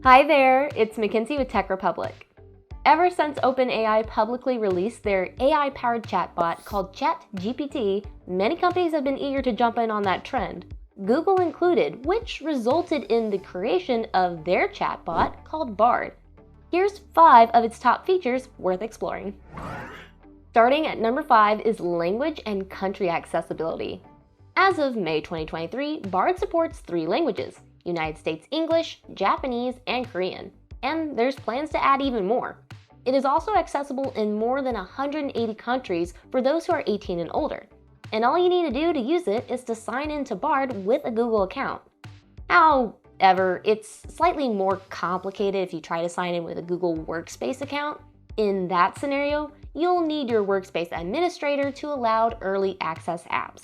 Hi there, it's Mackenzie with TechRepublic. Ever since OpenAI publicly released their AI-powered chatbot called ChatGPT, many companies have been eager to jump in on that trend, Google included, which resulted in the creation of their chatbot called Bard. Here's 5 of its top features worth exploring. Starting at number 5 is language and country accessibility. As of May 2023, Bard supports 3 languages: United States English, Japanese, and Korean, and there's plans to add even more. It is also accessible in more than 180 countries for those who are 18 and older, and all you need to do to use it is to sign into Bard with a Google account. However, it's slightly more complicated if you try to sign in with a Google Workspace account. In that scenario, you'll need your Workspace administrator to allow early access apps.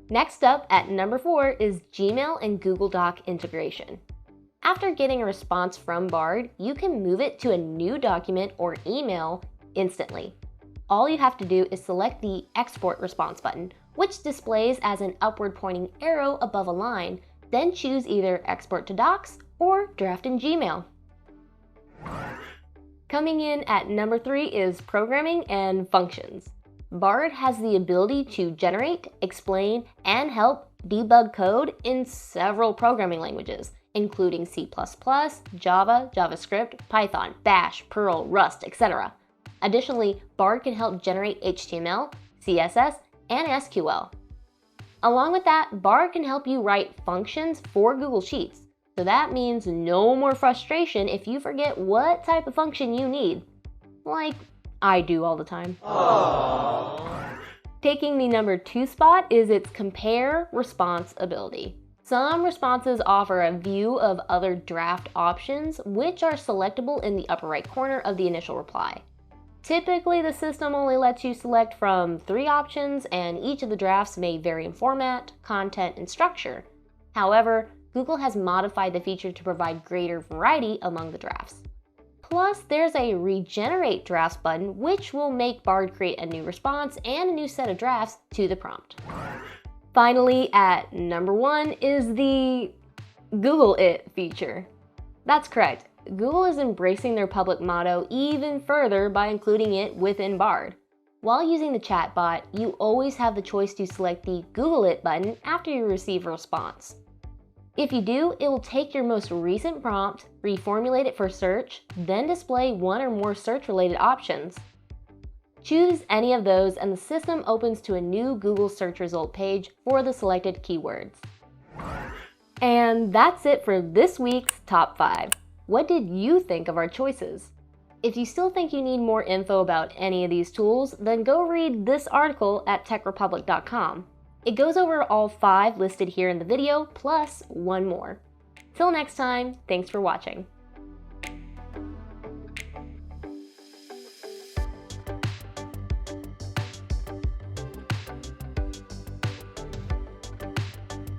Next up at number 4 is Gmail and Google Doc integration. After getting a response from Bard, you can move it to a new document or email instantly. All you have to do is select the Export Response button, which displays as an upward pointing arrow above a line, then choose either Export to Docs or Draft in Gmail. Coming in at number 3 is programming and functions. Bard has the ability to generate, explain, and help debug code in several programming languages, including C++, Java, JavaScript, Python, Bash, Perl, Rust, etc. Additionally, Bard can help generate HTML, CSS, and SQL. Along with that, Bard can help you write functions for Google Sheets, so that means no more frustration if you forget what type of function you need, like I do all the time. Aww. Taking the number 2 spot is its compare response ability. Some responses offer a view of other draft options, which are selectable in the upper right corner of the initial reply. Typically, the system only lets you select from 3 options, and each of the drafts may vary in format, content, and structure. However, Google has modified the feature to provide greater variety among the drafts. Plus, there's a Regenerate Drafts button, which will make Bard create a new response and a new set of drafts to the prompt. Finally, at number 1 is the Google It feature. That's correct. Google is embracing their public motto even further by including it within Bard. While using the chatbot, you always have the choice to select the Google It button after you receive a response. If you do, it will take your most recent prompt, reformulate it for search, then display one or more search-related options. Choose any of those and the system opens to a new Google search result page for the selected keywords. And that's it for this week's Top 5. What did you think of our choices? If you still think you need more info about any of these tools, then go read this article at TechRepublic.com. It goes over all 5 listed here in the video, plus one more. Till next time, thanks for watching.